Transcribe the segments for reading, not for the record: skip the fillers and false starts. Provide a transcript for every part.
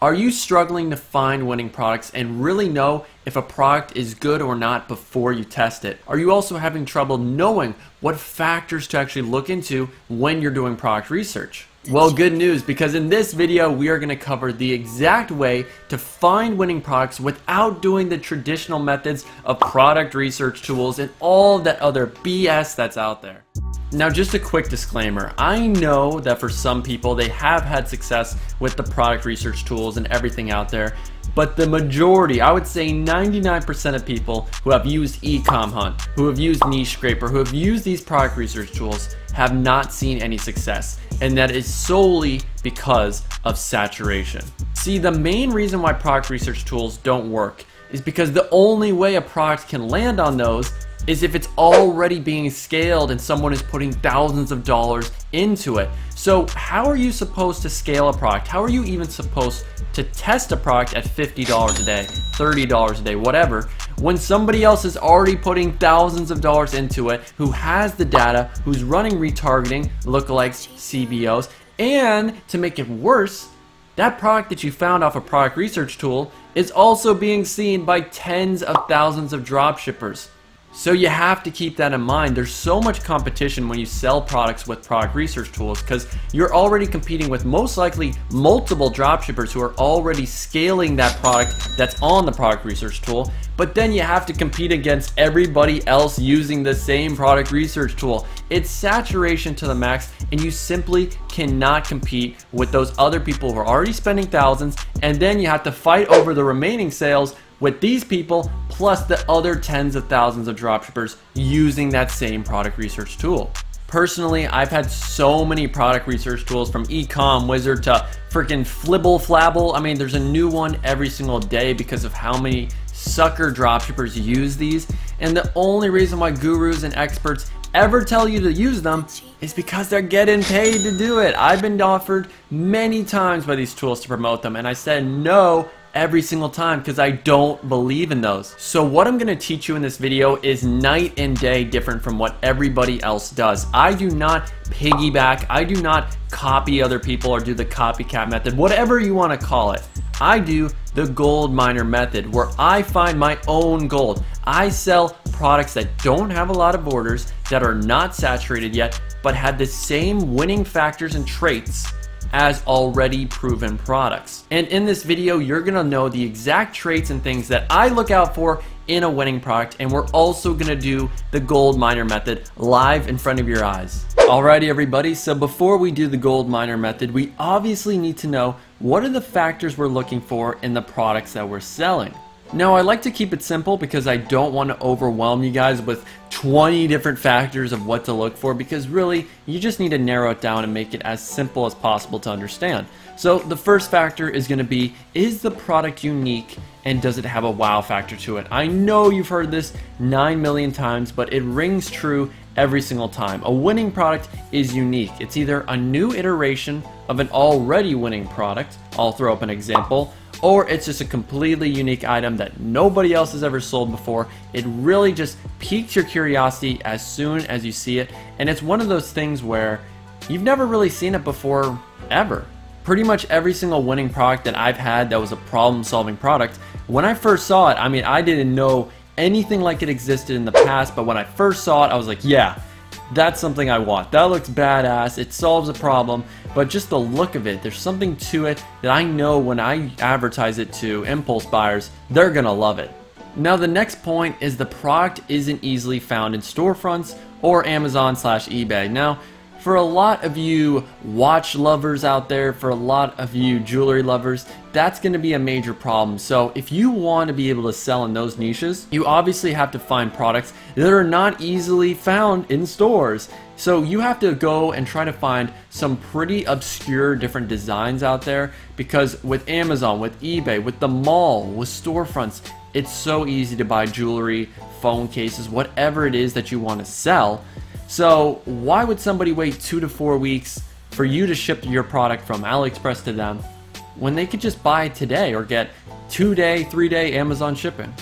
Are you struggling to find winning products and really know if a product is good or not before you test it? Are you also having trouble knowing what factors to actually look into when you're doing product research? Well, good news, because in this video we are going to cover the exact way to find winning products without doing the traditional methods of product research tools and all that other BS that's out there. Now, just a quick disclaimer, I know that for some people they have had success with the product research tools and everything out there, but the majority, I would say 99% of people who have used Ecom Hunt, who have used Niche Scraper, who have used these product research tools have not seen any success, and that is solely because of saturation. See, the main reason why product research tools don't work is because the only way a product can land on those is if it's already being scaled and someone is putting thousands of dollars into it. So how are you supposed to scale a product? How are you even supposed to test a product at $50 a day, $30 a day, whatever, when somebody else is already putting thousands of dollars into it, who has the data, who's running retargeting, lookalikes, CBOs, and to make it worse, that product that you found off a product research tool is also being seen by tens of thousands of dropshippers. So you have to keep that in mind. There's so much competition when you sell products with product research tools because you're already competing with most likely multiple dropshippers who are already scaling that product that's on the product research tool, but then you have to compete against everybody else using the same product research tool. It's saturation to the max, and you simply cannot compete with those other people who are already spending thousands, and then you have to fight over the remaining sales with these people plus the other tens of thousands of dropshippers using that same product research tool. Personally, I've had so many product research tools, from Ecom Wizard to freaking Flibble Flabble. I mean, there's a new one every single day because of how many sucker dropshippers use these, and the only reason why gurus and experts ever tell you to use them is because they're getting paid to do it. I've been offered many times by these tools to promote them, and I said no every single time because I don't believe in those. So what I'm going to teach you in this video is night and day different from what everybody else does. I do not piggyback, I do not copy other people or do the copycat method, whatever you want to call it. I do the gold miner method, where I find my own gold. I sell products that don't have a lot of orders, that are not saturated yet, but have the same winning factors and traits as already proven products. And in this video, you're gonna know the exact traits and things that I look out for in a winning product, and we're also gonna do the gold miner method live in front of your eyes. Alrighty everybody, so before we do the gold miner method, we obviously need to know what are the factors we're looking for in the products that we're selling. Now, I like to keep it simple because I don't want to overwhelm you guys with 20 different factors of what to look for, because really you just need to narrow it down and make it as simple as possible to understand. So the first factor is going to be, is the product unique and does it have a wow factor to it? I know you've heard this 9 million times, but it rings true every single time. A winning product is unique. It's either a new iteration of an already winning product, I'll throw up an example, or it's just a completely unique item that nobody else has ever sold before. It really just piques your curiosity as soon as you see it, and it's one of those things where you've never really seen it before, ever. Pretty much every single winning product that I've had that was a problem-solving product, when I first saw it, I mean, I didn't know anything like it existed in the past, but when I first saw it, I was like, yeah, that's something I want. That looks badass, it solves a problem, but just the look of it, there's something to it that I know when I advertise it to impulse buyers, they're gonna love it. Now, the next point is the product isn't easily found in storefronts or Amazon/eBay. Now, for a lot of you watch lovers out there, for a lot of you jewelry lovers, that's going to be a major problem. So if you want to be able to sell in those niches, you obviously have to find products that are not easily found in stores. So you have to go and try to find some pretty obscure different designs out there, because with Amazon, with eBay, with the mall, with storefronts, it's so easy to buy jewelry, phone cases, whatever it is that you want to sell. So why would somebody wait 2 to 4 weeks for you to ship your product from Aliexpress to them when they could just buy it today or get 2-day, 3-day Amazon shipping?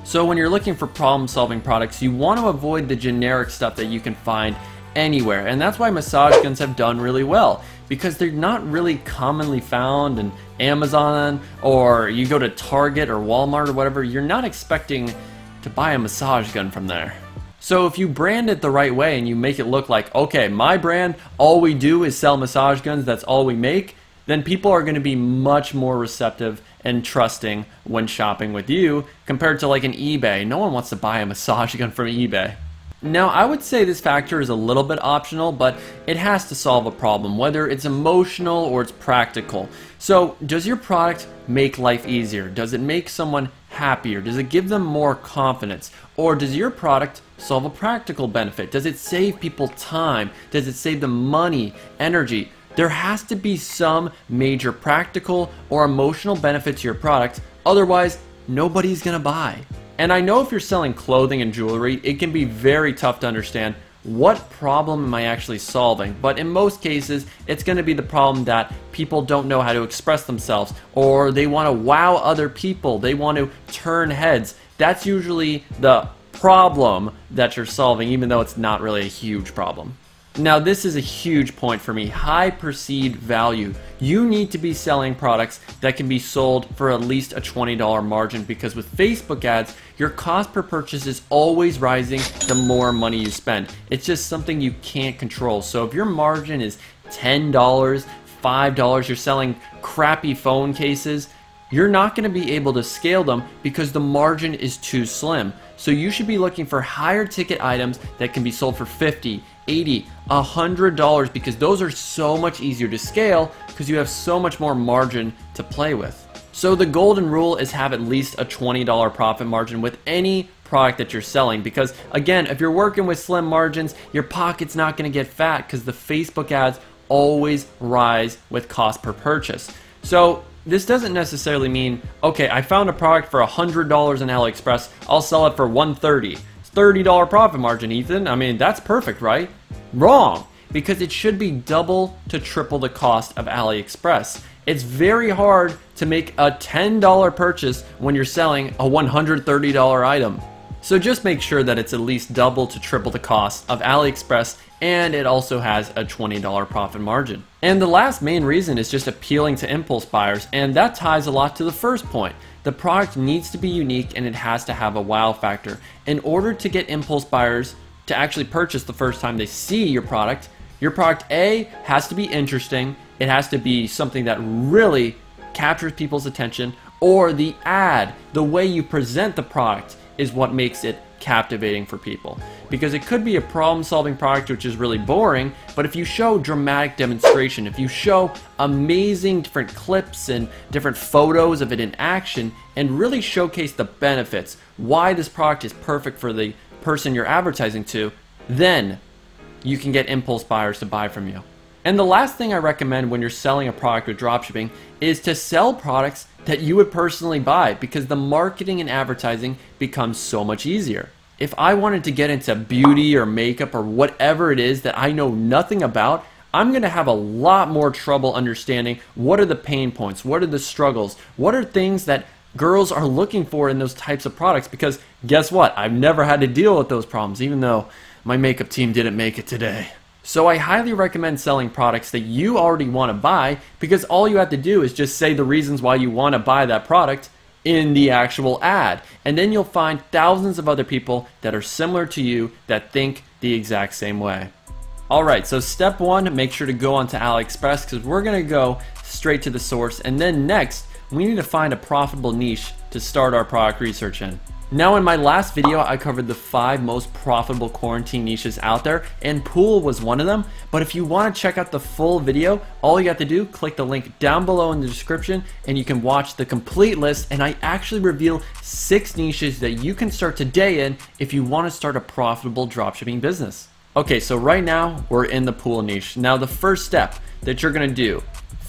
So when you're looking for problem-solving products, you want to avoid the generic stuff that you can find anywhere. And that's why massage guns have done really well, because they're not really commonly found in Amazon, or you go to Target or Walmart or whatever, you're not expecting to buy a massage gun from there. So if you brand it the right way and you make it look like, okay, my brand, all we do is sell massage guns, that's all we make, then people are going to be much more receptive and trusting when shopping with you compared to like an eBay. No one wants to buy a massage gun from eBay. Now, I would say this factor is a little bit optional, but it has to solve a problem, whether it's emotional or it's practical. So, does your product make life easier? Does it make someone happier? Does it give them more confidence? Or does your product solve a practical benefit? Does it save people time? Does it save them money, energy? There has to be some major practical or emotional benefit to your product, otherwise nobody's gonna buy. And I know if you're selling clothing and jewelry, it can be very tough to understand what problem am I actually solving, but in most cases it's going to be the problem that people don't know how to express themselves, or they want to wow other people, they want to turn heads. That's usually the problem that you're solving, even though it's not really a huge problem. Now, this is a huge point for me, high perceived value. You need to be selling products that can be sold for at least a $20 margin, because with Facebook ads, your cost per purchase is always rising the more money you spend. It's just something you can't control. So if your margin is $10, $5, you're selling crappy phone cases, you're not going to be able to scale them because the margin is too slim. So you should be looking for higher ticket items that can be sold for $50, $80, $100, because those are so much easier to scale because you have so much more margin to play with. So the golden rule is have at least a $20 profit margin with any product that you're selling, because again, if you're working with slim margins, your pocket's not going to get fat because the Facebook ads always rise with cost per purchase. So this doesn't necessarily mean, okay, I found a product for $100 on Aliexpress, I'll sell it for $130. It's $30 profit margin, Ethan. I mean, that's perfect, right? Wrong, because it should be double to triple the cost of Aliexpress. It's very hard to make a $10 purchase when you're selling a $130 item. So just make sure that it's at least double to triple the cost of Aliexpress, and it also has a $20 profit margin. And the last main reason is just appealing to impulse buyers, and that ties a lot to the first point. The product needs to be unique and it has to have a wow factor. In order to get impulse buyers to actually purchase the first time they see your product A has to be interesting, it has to be something that really captures people's attention, or the ad, the way you present the product is what makes it captivating for people. Because it could be a problem-solving product which is really boring, but if you show dramatic demonstration, if you show amazing different clips and different photos of it in action and really showcase the benefits, why this product is perfect for the person you're advertising to, then you can get impulse buyers to buy from you. And the last thing I recommend when you're selling a product with dropshipping is to sell products that you would personally buy, because the marketing and advertising becomes so much easier. If I wanted to get into beauty or makeup or whatever it is that I know nothing about, I'm going to have a lot more trouble understanding what are the pain points, what are the struggles, what are things that girls are looking for in those types of products, because guess what? I've never had to deal with those problems, even though my makeup team didn't make it today. So I highly recommend selling products that you already want to buy, because all you have to do is just say the reasons why you want to buy that product in the actual ad, and then you'll find thousands of other people that are similar to you that think the exact same way. Alright, so step one, make sure to go onto Aliexpress, because we're going to go straight to the source, and then next we need to find a profitable niche to start our product research in. Now, in my last video, I covered the 5 most profitable quarantine niches out there, and pool was one of them. But if you want to check out the full video, all you have to do, click the link down below in the description, and you can watch the complete list. And I actually reveal 6 niches that you can start today in if you want to start a profitable dropshipping business. Okay, so right now, we're in the pool niche. Now, the first step that you're going to do,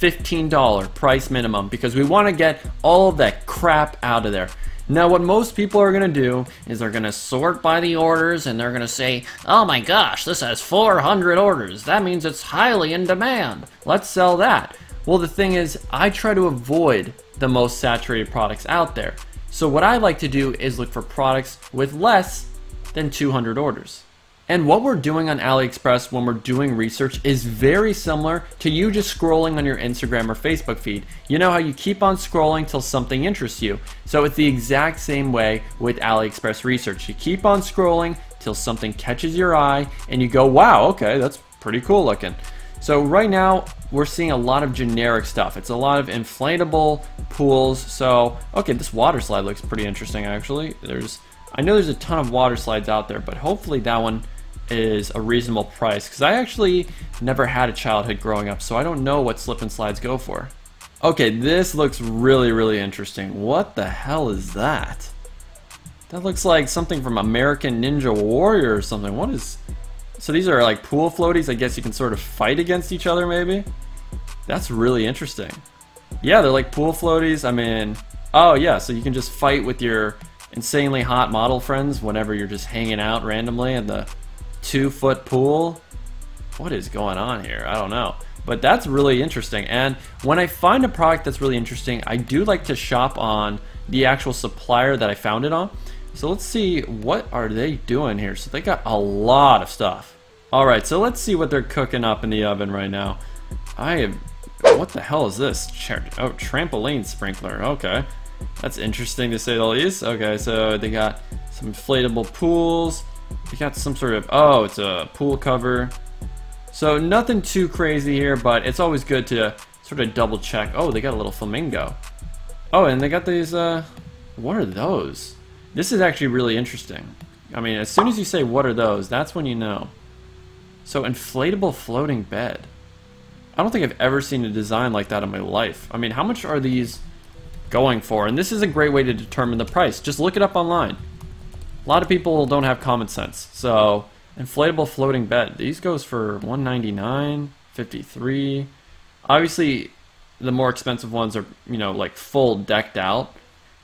$15 price minimum, because we want to get all of that crap out of there. Now, what most people are going to do is they're going to sort by the orders, and they're going to say, oh my gosh, this has 400 orders. That means it's highly in demand. Let's sell that. Well, the thing is, I try to avoid the most saturated products out there. So what I like to do is look for products with less than 200 orders. And what we're doing on AliExpress when we're doing research is very similar to you just scrolling on your Instagram or Facebook feed. You know how you keep on scrolling till something interests you. So it's the exact same way with AliExpress research. You keep on scrolling till something catches your eye and you go, wow, okay, that's pretty cool looking. So right now we're seeing a lot of generic stuff. It's a lot of inflatable pools. So, okay, this water slide looks pretty interesting actually. I know there's a ton of water slides out there, but hopefully that one is a reasonable price, because I actually never had a childhood growing up, so I don't know what slip and slides go for. Okay, this looks really, really interesting. What the hell is that? That looks like something from American Ninja Warrior or something. What is... So these are like pool floaties. I guess you can sort of fight against each other maybe? That's really interesting. Yeah, they're like pool floaties. I mean, oh yeah, so you can just fight with your insanely hot model friends whenever you're just hanging out randomly in the 2-foot pool. What is going on here? I don't know, but that's really interesting. And when I find a product that's really interesting, I do like to shop on the actual supplier that I found it on. So let's see, what are they doing here? So they got a lot of stuff. All right, so let's see what they're cooking up in the oven right now. What the hell is this? Oh, trampoline sprinkler. Okay, that's interesting to say the least. Okay, so they got some inflatable pools. They got some sort of, oh, it's a pool cover. So nothing too crazy here, but it's always good to sort of double check. Oh, they got a little flamingo. Oh, and they got these, what are those? This is actually really interesting. I mean, as soon as you say, what are those, that's when you know. So, inflatable floating bed. I don't think I've ever seen a design like that in my life. I mean, how much are these going for? And this is a great way to determine the price. Just look it up online. A lot of people don't have common sense. So, inflatable floating bed. These goes for $199, $53. Obviously, the more expensive ones are, you know, like full decked out.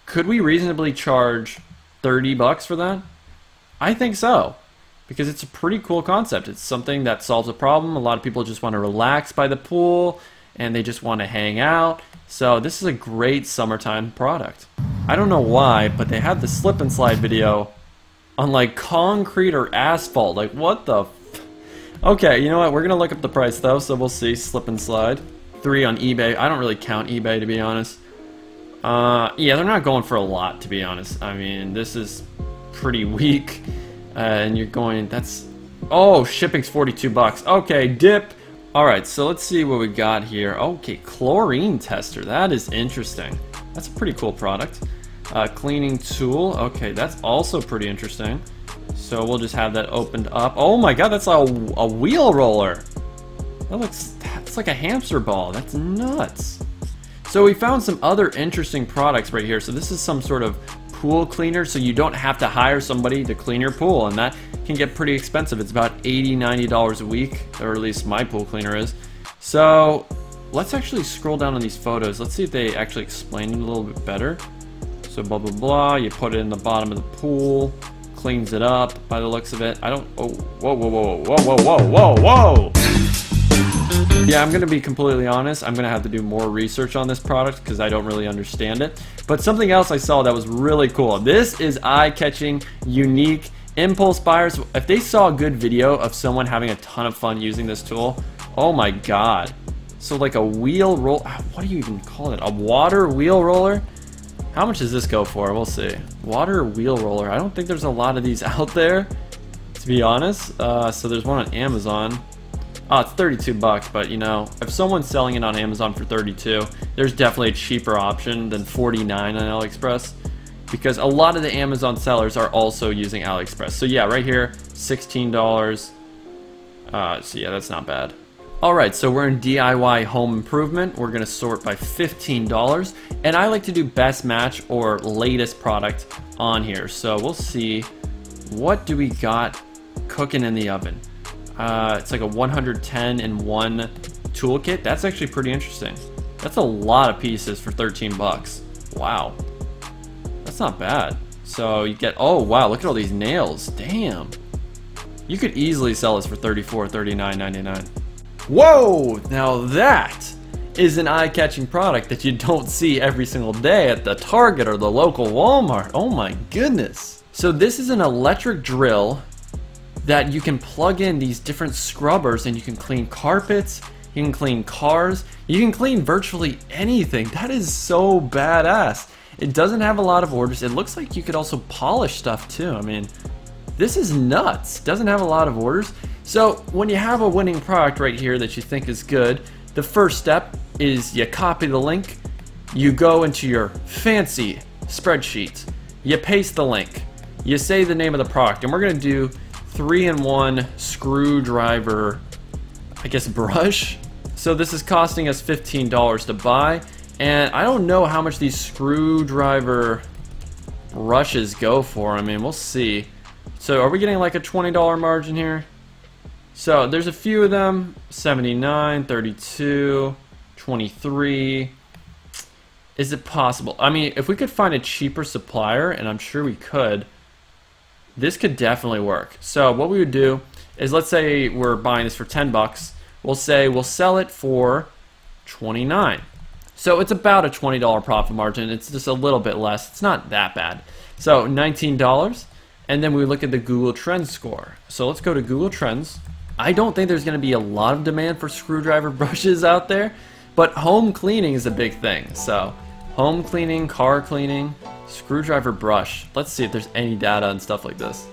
Could we reasonably charge $30 for that? I think so, because it's a pretty cool concept. It's something that solves a problem. A lot of people just want to relax by the pool and they just want to hang out. So this is a great summertime product. I don't know why, but they had the slip and slide video on like concrete or asphalt. Like what the Okay, you know what? We're gonna look up the price though, so we'll see. Slip and slide. 3 on eBay. I don't really count eBay, to be honest. Yeah, they're not going for a lot, to be honest. I mean, this is pretty weak. And you're going, that's... Oh, shipping's $42. Okay, dip. Alright, so let's see what we got here. Okay, chlorine tester. That is interesting. That's a pretty cool product. Cleaning tool. Okay, that's also pretty interesting. So we'll just have that opened up. Oh my god, that's a wheel roller. That's like a hamster ball. That's nuts. So we found some other interesting products right here. So this is some sort of pool cleaner, so you don't have to hire somebody to clean your pool, and that can get pretty expensive. It's about $80, $90 a week, or at least my pool cleaner is. So let's actually scroll down on these photos. Let's see if they actually explain it a little bit better. So blah blah blah, you put it in the bottom of the pool, cleans it up by the looks of it. I don't, oh, whoa, whoa, whoa, whoa, whoa, whoa, whoa, whoa! Yeah, I'm gonna be completely honest. I'm gonna have to do more research on this product because I don't really understand it. But something else I saw that was really cool. This is eye-catching, unique. Impulse buyers, if they saw a good video of someone having a ton of fun using this tool, oh my god. So like a wheel roll, what do you even call it? A water wheel roller? How much does this go for? We'll see. Water wheel roller. I don't think there's a lot of these out there, to be honest. So there's one on Amazon. Oh, it's $32, but you know, if someone's selling it on Amazon for $32, there's definitely a cheaper option than $49 on AliExpress, because a lot of the Amazon sellers are also using AliExpress. So yeah, right here, $16. So yeah, that's not bad. Alright, so we're in DIY home improvement. We're gonna sort by $15, and I like to do best match or latest product on here. So we'll see, what do we got cooking in the oven? It's like a 110 in 1 toolkit. That's actually pretty interesting. That's a lot of pieces for $13. Wow, that's not bad. So you get, oh wow, look at all these nails. Damn, you could easily sell this for $34, $39, $99. Whoa, now that is an eye-catching product that you don't see every single day at the Target or the local Walmart. Oh my goodness. So this is an electric drill that you can plug in these different scrubbers and you can clean carpets, you can clean cars, you can clean virtually anything. That is so badass. It doesn't have a lot of orders. It looks like you could also polish stuff too. I mean, this is nuts. Doesn't have a lot of orders. So when you have a winning product right here that you think is good, the first step is you copy the link, you go into your fancy spreadsheet, you paste the link, you say the name of the product, and we're gonna do 3-in-1 screwdriver, I guess, brush. So this is costing us $15 to buy, and I don't know how much these screwdriver brushes go for. I mean, we'll see. So are we getting like a $20 margin here? So there's a few of them, 79, 32, 23. Is it possible? I mean, if we could find a cheaper supplier, and I'm sure we could, this could definitely work. So what we would do is, let's say we're buying this for 10 bucks. We'll say we'll sell it for 29. So it's about a $20 profit margin. It's just a little bit less. It's not that bad. So $19. And then we look at the Google Trends score. So let's go to Google Trends. I don't think there's going to be a lot of demand for screwdriver brushes out there, but home cleaning is a big thing. So home cleaning, car cleaning, screwdriver brush. Let's see if there's any data and stuff like this.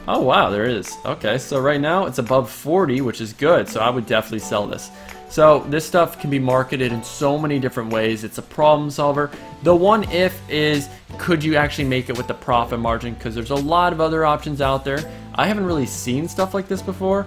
Oh wow, there is. Okay, so right now it's above 40, which is good. So I would definitely sell this. So this stuff can be marketed in so many different ways. It's a problem solver. The one if is, could you actually make it with the profit margin? Because there's a lot of other options out there. I haven't really seen stuff like this before,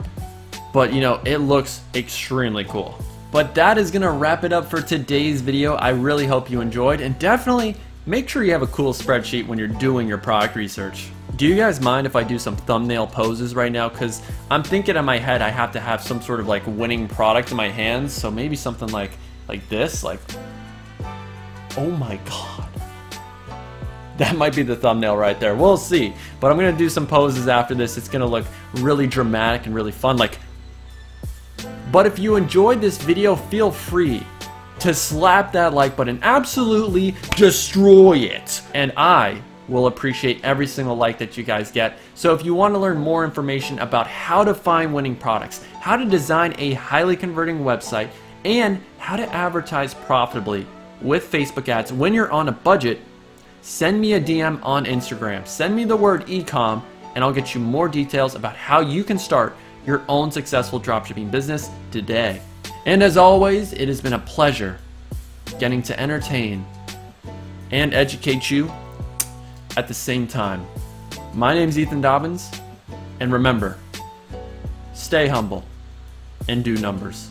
but you know, it looks extremely cool. But that is gonna wrap it up for today's video. I really hope you enjoyed, and definitely make sure you have a cool spreadsheet when you're doing your product research. Do you guys mind if I do some thumbnail poses right now? Because I'm thinking in my head I have to have some sort of like winning product in my hands. So maybe something like this, like, oh my god. That might be the thumbnail right there. We'll see. But I'm gonna do some poses after this. It's gonna look really dramatic and really fun. But if you enjoyed this video, feel free to slap that like button. Absolutely destroy it. And I will appreciate every single like that you guys get. So if you want to learn more information about how to find winning products, how to design a highly converting website, and how to advertise profitably with Facebook ads when you're on a budget, send me a DM on Instagram. Send me the word ecom, and I'll get you more details about how you can start your own successful dropshipping business today. And as always, it has been a pleasure getting to entertain and educate you at the same time. My name's Ethan Dobbins, and remember, stay humble and do numbers.